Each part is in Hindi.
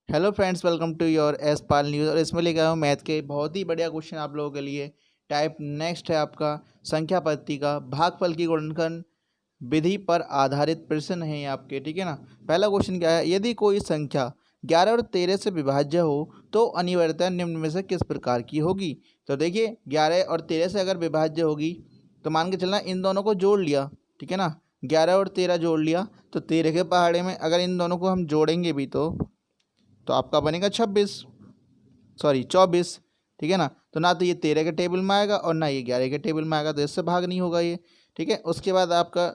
Hello friends, welcome to your S Pal news. और इसमें लेकर आया हूँ मैथ के बहुत ही बढ़िया क्वेश्चन आप लोगों के लिए। टाइप नेक्स्ट है आपका संख्या पद्धति का भागफल की गुणनखंड विधि पर आधारित प्रश्न है ये आपके, ठीक है ना। पहला क्वेश्चन क्या है, यदि कोई संख्या 11 और 13 से विभाज्य हो तो अनिवार्यतः निम्न में से किस प्रकार की होगी। तो देखिए 11 और 13 से अगर विभाज्य होगी तो मान के चलना इन दोनों को जोड़ लिया, ठीक है ना। 11 और 13 जोड़ लिया तो 13 के पहाड़े में अगर इन दोनों को हम जोड़ेंगे भी तो आपका बनेगा 24, ठीक है ना। तो ना तो ये 13 के टेबल में आएगा और ना ये 11 के टेबल में आएगा, तो इससे भाग नहीं होगा ये, ठीक है। उसके बाद आपका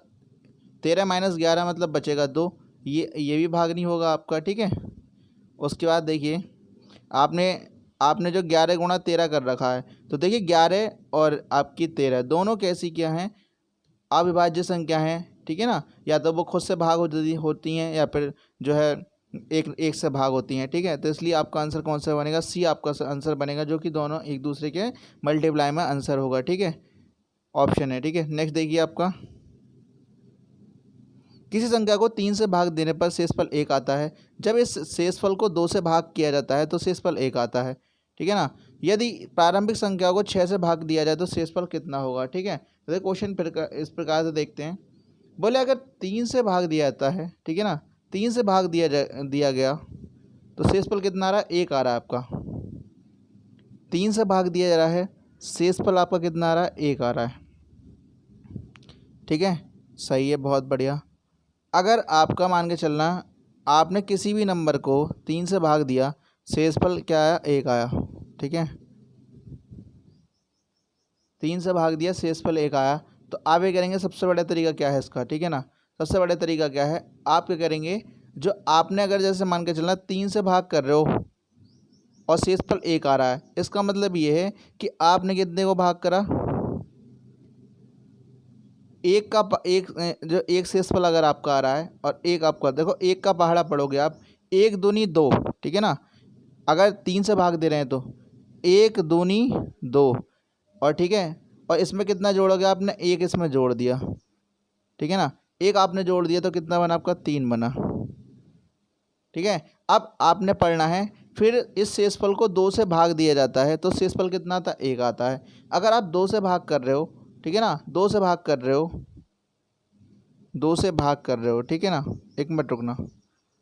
13 माइनस 11 मतलब बचेगा 2, ये भी भाग नहीं होगा आपका, ठीक है। उसके बाद देखिए आपने आपने जो 11 गुणा 13 कर रखा है, तो देखिए 11 और आपकी 13 दोनों कैसी क्या हैं, अविभाज्य संख्या हैं, ठीक है ना। या तो वो खुद से भाग होती हैं या फिर जो है एक एक से भाग होती हैं, ठीक है। तो इसलिए आपका आंसर कौन सा बनेगा, सी आपका आंसर बनेगा, जो कि दोनों एक दूसरे के मल्टीप्लाई में आंसर होगा, ठीक है। ऑप्शन है, ठीक है। नेक्स्ट देखिए आपका, किसी संख्या को 3 से भाग देने पर शेषफल 1 आता है। जब इस शेषफल को 2 से भाग किया जाता है तो शेषफल 1 आता है, ठीक है ना। यदि प्रारंभिक संख्या को 6 से भाग दिया जाए तो शेषफल कितना होगा, ठीक है। तो क्वेश्चन फिर इस प्रकार से देखते हैं। बोले अगर 3 से भाग दिया जाता है, ठीक है ना, 3 से भाग दिया गया तो शेषफल कितना आ रहा है, 1 आ रहा है आपका। 3 से भाग दिया जा रहा है, शेषफल आपका कितना आ रहा है, 1 आ रहा है, ठीक है। सही है, बहुत बढ़िया। अगर आपका मान के चलना आपने किसी भी नंबर को 3 से भाग दिया, शेषफल क्या आया, 1 आया, ठीक है। 3 से भाग दिया, शेषफल 1 आया, तो आप ये करेंगे, सबसे बड़ा तरीका क्या है इसका, ठीक है ना। सबसे बड़ा तरीका क्या है, आप क्या करेंगे, जो आपने अगर जैसे मान के चलना 3 से भाग कर रहे हो और शेषफल 1 आ रहा है, इसका मतलब ये है कि आपने कितने को भाग करा, जो एक शेषफल अगर आपका आ रहा है और एक आपका, देखो एक का पहाड़ा पढ़ोगे आप, 1 दूनी 2, ठीक है ना। अगर 3 से भाग दे रहे हैं तो 1 दूनी 2, और ठीक है, और इसमें कितना जोड़ोगे आपने, एक इसमें जोड़ दिया, ठीक है ना। एक आपने जोड़ दिया तो कितना बना आपका, 3 बना, ठीक है। अब आपने पढ़ना है, फिर इस शेषफल को 2 से भाग दिया जाता है तो शेषफल कितना आता है, 1 आता है। अगर आप 2 से भाग कर रहे हो, ठीक है ना, 2 से भाग कर रहे हो, 2 से भाग कर रहे हो, ठीक है ना। एक मिनट रुकना,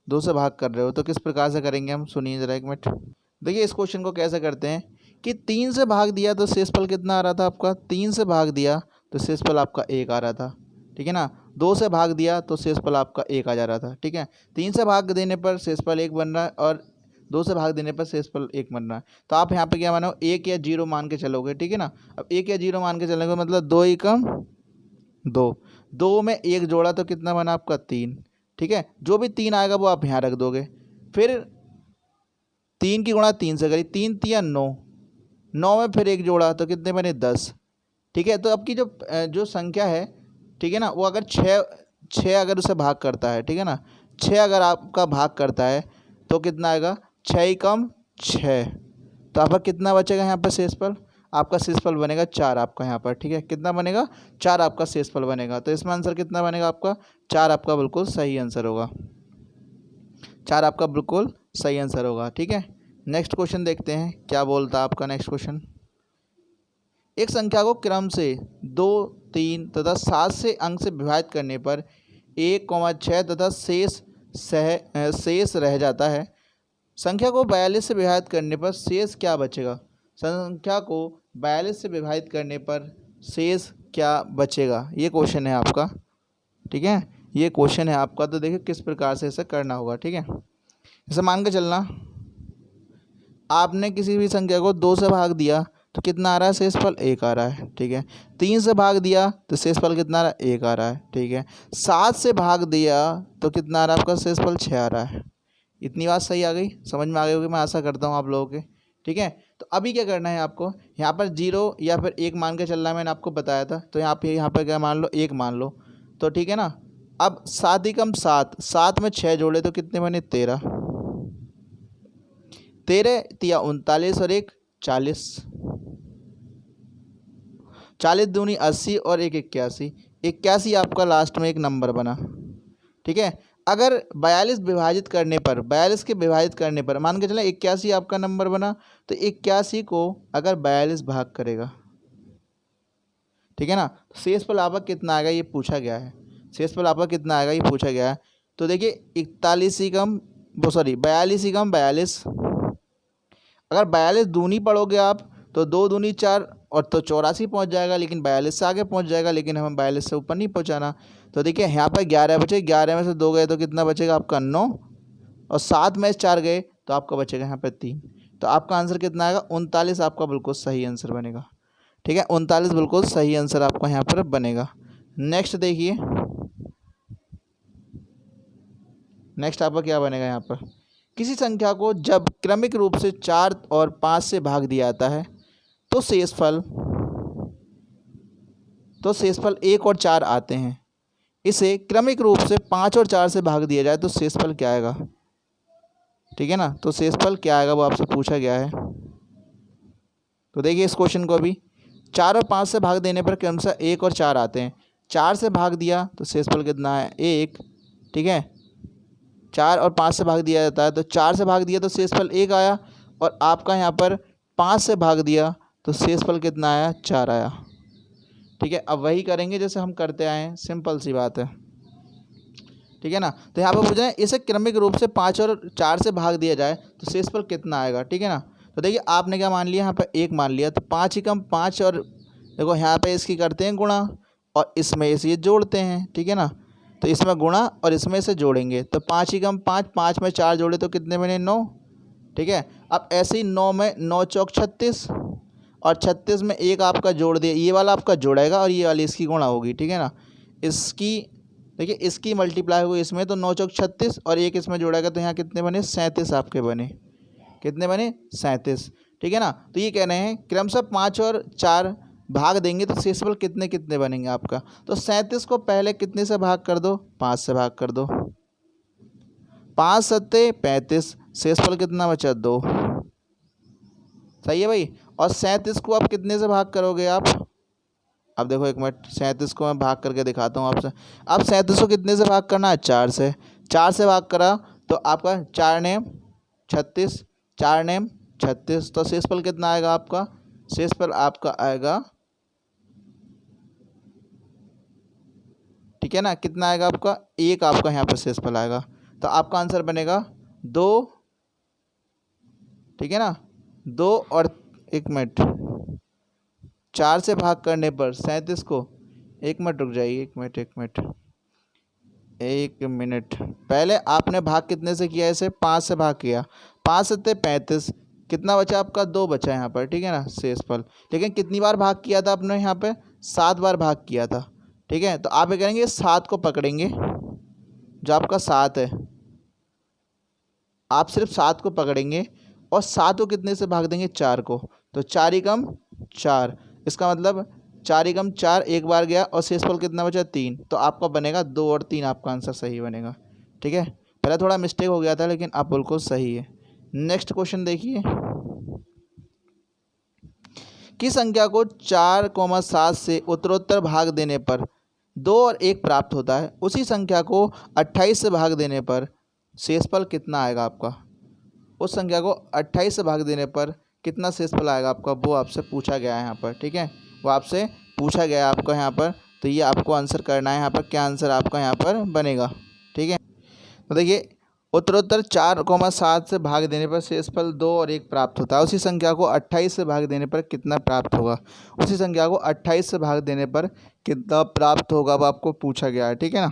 2 से भाग कर रहे हो तो किस प्रकार से करेंगे हम, सुनिए ज़रा एक मिनट। देखिए इस क्वेश्चन को कैसे करते हैं कि 3 से भाग दिया तो शेषफल कितना आ रहा था आपका, 3 से भाग दिया तो शेषफल आपका 1 आ रहा था, ठीक है ना। 2 से भाग दिया तो शेषफल आपका 1 आ जा रहा था, ठीक है। 3 से भाग देने पर शेषफल 1 बन रहा है और 2 से भाग देने पर शेषफल 1 बन रहा है। तो आप यहाँ पे क्या मानो, 1 या 0 मान के चलोगे, ठीक है ना। अब 1 या 0 मान के चलोगे मतलब 2 ही कम 2, 2 में 1 जोड़ा तो कितना बना आपका, 3, ठीक है। जो भी 3 आएगा वो आप यहाँ रख दोगे। फिर 3 की गुणा 3 से करी, 3 तिया 9, 9 में फिर 1 जोड़ा तो कितने बने, 10, ठीक है। तो आपकी जो संख्या है, ठीक है ना, वो अगर 6 अगर उसे भाग करता है, ठीक है ना, 6 अगर आपका भाग करता है तो कितना आएगा, 6 ही कम 6, तो आपका कितना बचेगा यहाँ पर शेषफल, आपका शेषफल बनेगा 4 आपका यहाँ पर, ठीक है। कितना बनेगा, 4 आपका शेषफल बनेगा। तो इसमें आंसर कितना बनेगा आपका, 4 आपका बिल्कुल सही आंसर होगा, 4 आपका बिल्कुल सही आंसर होगा, ठीक है। नेक्स्ट क्वेश्चन देखते हैं क्या बोलता है आपका नेक्स्ट क्वेश्चन। एक संख्या को क्रम से 2, 3 तथा 7 से अंक से विभाजित करने पर 1, 6 तथा शेष रह जाता है। संख्या को 42 से विभाजित करने पर शेष क्या बचेगा। संख्या को 42 से विभाजित करने पर शेष क्या बचेगा, ये क्वेश्चन है आपका, ठीक है। ये क्वेश्चन है आपका, तो देखिए किस प्रकार से इसे करना होगा, ठीक है। जैसे मान के चलना आपने किसी भी संख्या को 2 से भाग दिया तो कितना आ रहा है, शेषफल 1 आ रहा है, ठीक है। 3 से भाग दिया तो शेषफल कितना आ रहा है, 1 आ रहा है, ठीक है। 7 से भाग दिया तो कितना आ रहा है आपका, शेषफल 6 आ रहा है। इतनी बात सही आ गई, समझ में आ गई होगी, मैं आशा करता हूँ आप लोगों के, ठीक है। तो अभी क्या करना है आपको, यहाँ पर 0 या फिर 1 मान के चलना है, मैंने आपको बताया था। तो यहाँ पर क्या मान लो, 1 मान लो, तो ठीक है ना। अब 7 ही कम 7, 7 में 6 जोड़े तो कितने बने, 13, 13 तिया 39 और 1 40, 40 दूनी 80 और 1 81, 81 आपका लास्ट में एक नंबर बना, ठीक है। अगर 42 विभाजित करने पर 42 के विभाजित करने पर मान के चलें 81 आपका नंबर बना, तो 81 को अगर 42 भाग करेगा, ठीक है ना, शेषफल आपका कितना आएगा ये पूछा गया है। शेषफल आपका कितना आएगा ये पूछा गया है। तो देखिए 41 ही कम 42 ही कम 42, अगर 42 दूनी पढ़ोगे आप तो 2 दूनी 4 और तो 84 पहुँच जाएगा, लेकिन 42 से आगे पहुँच जाएगा, लेकिन हमें 42 से ऊपर नहीं पहुँचाना। तो देखिए यहाँ पर 11 बचे, 11 में से 2 गए तो कितना बचेगा आपका 9, और 7 में से 4 गए तो आपका बचेगा यहाँ पर 3। तो आपका आंसर कितना आएगा 39 आपका बिल्कुल सही आंसर बनेगा। ठीक है, 39 बिल्कुल सही आंसर आपका यहाँ पर बनेगा। नेक्स्ट देखिए, नेक्स्ट आपका क्या बनेगा यहाँ पर, किसी संख्या को जब क्रमिक रूप से 4 और 5 से भाग दिया जाता है तो शेषफल 1 और 4 आते हैं। इसे क्रमिक रूप से 5 और 4 से भाग दिया जाए तो शेषफल क्या आएगा। ठीक है ना, तो शेषफल क्या आएगा वो आपसे पूछा गया है। तो देखिए इस क्वेश्चन को भी 4 और 5 से भाग देने पर क्रमशः 1 और 4 आते हैं। 4 से भाग दिया तो शेषफल कितना है 1। ठीक है, 4 और 5 से भाग दिया जाता है, तो 4 से भाग दिया तो शेषफल 1 आया, और आपका यहाँ पर 5 से भाग दिया तो शेषफल कितना आया 4 आया। ठीक है, अब वही करेंगे जैसे हम करते आए हैं, सिंपल सी बात है। ठीक है ना, तो यहाँ पर पूछ रहे हैं इसे क्रमिक रूप से 5 और 4 से भाग दिया जाए तो शेषफल कितना आएगा। ठीक है ना, तो देखिए आपने क्या मान लिया यहाँ पर 1 मान लिया, तो 5 ही कम 5, और देखो यहाँ पे इसकी करते हैं गुणा और इसमें इसे जोड़ते हैं। ठीक है ना, तो इसमें गुणा और इसमें से जोड़ेंगे, तो 5 ही कम 5, 5 में 4 जोड़े तो कितने बने 9। ठीक है, अब ऐसे ही 9 में 9 चौक 36, और 36 में 1 आपका जोड़ दिया, ये वाला आपका जोड़ेगा और ये वाली इसकी गुणा होगी। ठीक है ना, इसकी देखिए इसकी मल्टीप्लाई हुई इसमें, तो 9 चौक 36 और 1 इसमें जोड़ेगा, तो यहाँ कितने बने 37 आपके बने। कितने बने 37। ठीक है ना, तो ये कह रहे हैं क्रमशः 5 और 4 भाग देंगे तो शेषफल कितने कितने बनेंगे आपका। तो 37 को पहले कितने से भाग कर दो 5 से भाग कर दो, 5 सत्ते 35, शेषफल कितना बचा 2। सही है भाई, और 37 को आप कितने से भाग करोगे आप, अब देखो एक मिनट 37 को मैं भाग करके दिखाता हूँ आपसे। अब 37 को कितने से भाग करना है 4 से, 4 से भाग करा तो आपका 4 नेम 36, 4 नेम 36, तो शेषफल कितना आएगा आपका, शेषफल आपका आएगा, ठीक है ना, कितना आएगा आपका 1 आपका यहाँ पर शेषफल आएगा। तो आपका आंसर बनेगा 2। ठीक है ना, 2 और 1 मिनट 4 से भाग करने पर 37 को, 1 मिनट रुक जाइए, 1 मिनट पहले आपने भाग कितने से किया, इसे 5 से भाग किया, 5 सत्ते 35, कितना बचा आपका 2 बचा यहाँ पर। ठीक है ना, शेषफल, लेकिन कितनी बार भाग किया था आपने यहाँ पे 7 बार भाग किया था। ठीक है, तो आप ये करेंगे 7 को पकड़ेंगे, जो आपका 7 है, आप सिर्फ 7 को पकड़ेंगे और 7 को कितने से भाग देंगे 4 को, तो 4 ही कम 4, इसका मतलब 4 ही कम 4 एक बार गया, और शेषफल कितना बचा 3, तो आपका बनेगा 2 और 3 आपका आंसर सही बनेगा। ठीक है, पहले थोड़ा मिस्टेक हो गया था लेकिन अब बिल्कुल सही है। नेक्स्ट क्वेश्चन देखिए, किस संख्या को 4,7 से उत्तरोत्तर भाग देने पर 2 और 1 प्राप्त होता है, उसी संख्या को 28 से भाग देने पर शेषफल कितना आएगा आपका। उस संख्या को 28 से भाग देने पर कितना शेषफल आएगा आपका, वो आपसे पूछा गया है यहाँ पर। ठीक है, वो आपसे पूछा गया है आपको यहाँ पर, तो ये आपको आंसर करना है यहाँ पर, क्या आंसर आपका यहाँ पर बनेगा। ठीक है, तो देखिए उत्तरोत्तर 4,7 से भाग देने पर शेषफल 2 और 1 प्राप्त होता है, उसी संख्या को 28 से भाग देने पर कितना प्राप्त होगा। उसी संख्या को 28 से भाग देने पर कितना प्राप्त होगा वो आपको पूछा गया है। ठीक है ना,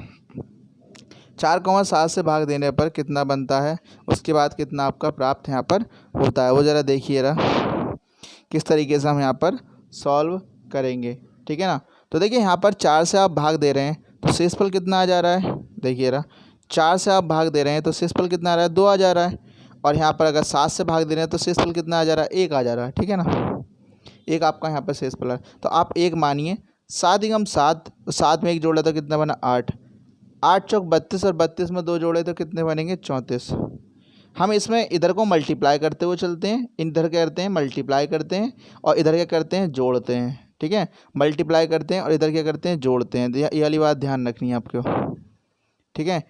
4,7 से भाग देने पर कितना बनता है, उसके बाद कितना आपका प्राप्त यहाँ पर होता है, वो ज़रा देखिए रहा किस तरीके से हम यहाँ पर सॉल्व करेंगे। ठीक है ना, तो देखिए यहाँ पर 4 से आप भाग दे रहे हैं तो शेषफल कितना आ जा रहा है, देखिए रहा 4 से आप भाग दे रहे हैं तो शेषफल कितना आ रहा है 2 आ जा रहा है, और यहाँ पर अगर 7 से भाग दे रहे हैं तो शेषफल कितना आ जा रहा है 1 आ जा रहा है। ठीक है ना, 1 आपका यहाँ पर शेषफल है, तो आप 1 मानिए, 7 ही कम 7, 7 में 1 जोड़ा तो कितना बना 8, 8 चौक 32, और 32 में 2 जोड़े तो कितने बनेंगे 34। हम इसमें इधर को मल्टीप्लाई करते हुए चलते हैं, इधर क्या करते हैं मल्टीप्लाई करते हैं, और इधर क्या करते हैं जोड़ते हैं। ठीक है, मल्टीप्लाई करते हैं और इधर क्या करते हैं जोड़ते हैं, ये वाली बात ध्यान रखनी है आपको। ठीक है,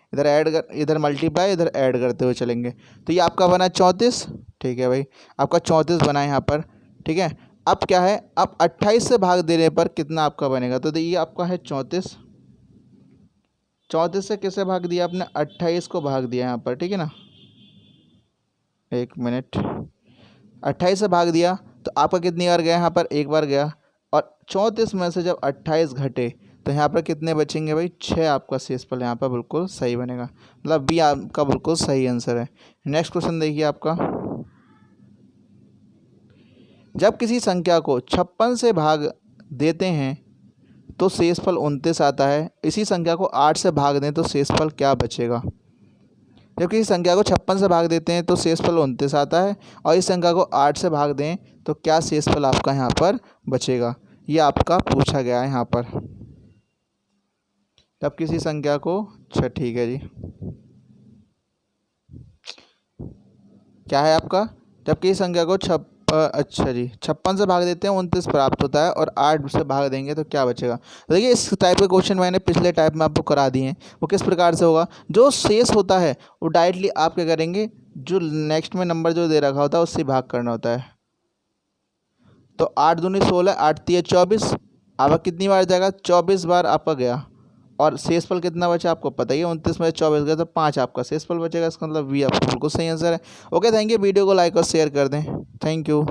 इधर मल्टीप्लाई, इधर ऐड करते हुए चलेंगे। तो ये आपका बना 34, ठीक है भाई, आपका 34 बना है यहाँ पर, ठीक है। अब क्या है, अब 28 से भाग देने पर कितना आपका बनेगा, तो ये आपका है 34। 34 से किसे भाग दिया आपने, 28 को भाग दिया यहाँ पर, ठीक है ना। एक मिनट, 28 से भाग दिया तो आपका कितनी बार गया यहाँ पर, एक बार गया। और 34 में से जब 28 घटे तो यहाँ पर कितने बचेंगे भाई, 6 आपका शेषफल यहाँ पर बिल्कुल सही बनेगा, मतलब बी आपका बिल्कुल सही आंसर है। नेक्स्ट क्वेश्चन देखिए आपका, जब किसी संख्या को 56 से भाग देते हैं तो शेषफल 29 आता है, इसी संख्या को 8 से भाग दें तो शेषफल क्या बचेगा। जब किसी संख्या को 56 से भाग देते हैं तो शेषफल 29 आता है, और इस संख्या को 8 से भाग दें तो क्या शेषफल आपका यहाँ पर बचेगा, ये आपका पूछा गया है यहाँ पर। जब किसी संख्या को, अच्छा ठीक है जी, क्या है आपका, जब किसी संख्या को अच्छा जी 56 से भाग देते हैं 29 प्राप्त होता है, और 8 से भाग देंगे तो क्या बचेगा। तो देखिए इस टाइप के क्वेश्चन मैंने पिछले टाइप में आपको करा दिए हैं। वो किस प्रकार से होगा, जो शेष होता है वो डायरेक्टली आप क्या करेंगे, जो नेक्स्ट में नंबर जो दे रखा होता है उससे भाग करना होता है। तो 8 दूनी 16, 8 तिया 24, आपका कितनी बार जाएगा, 24 बार आपका गया, और शेषफल कितना बचा आपको पता ही है, 29 में 24 गया तो 5 आपका शेषफल बचेगा। इसका मतलब वी आपका बिल्कुल सही आंसर है। ओके, थैंक यू, वीडियो को लाइक और शेयर कर दें, थैंक यू।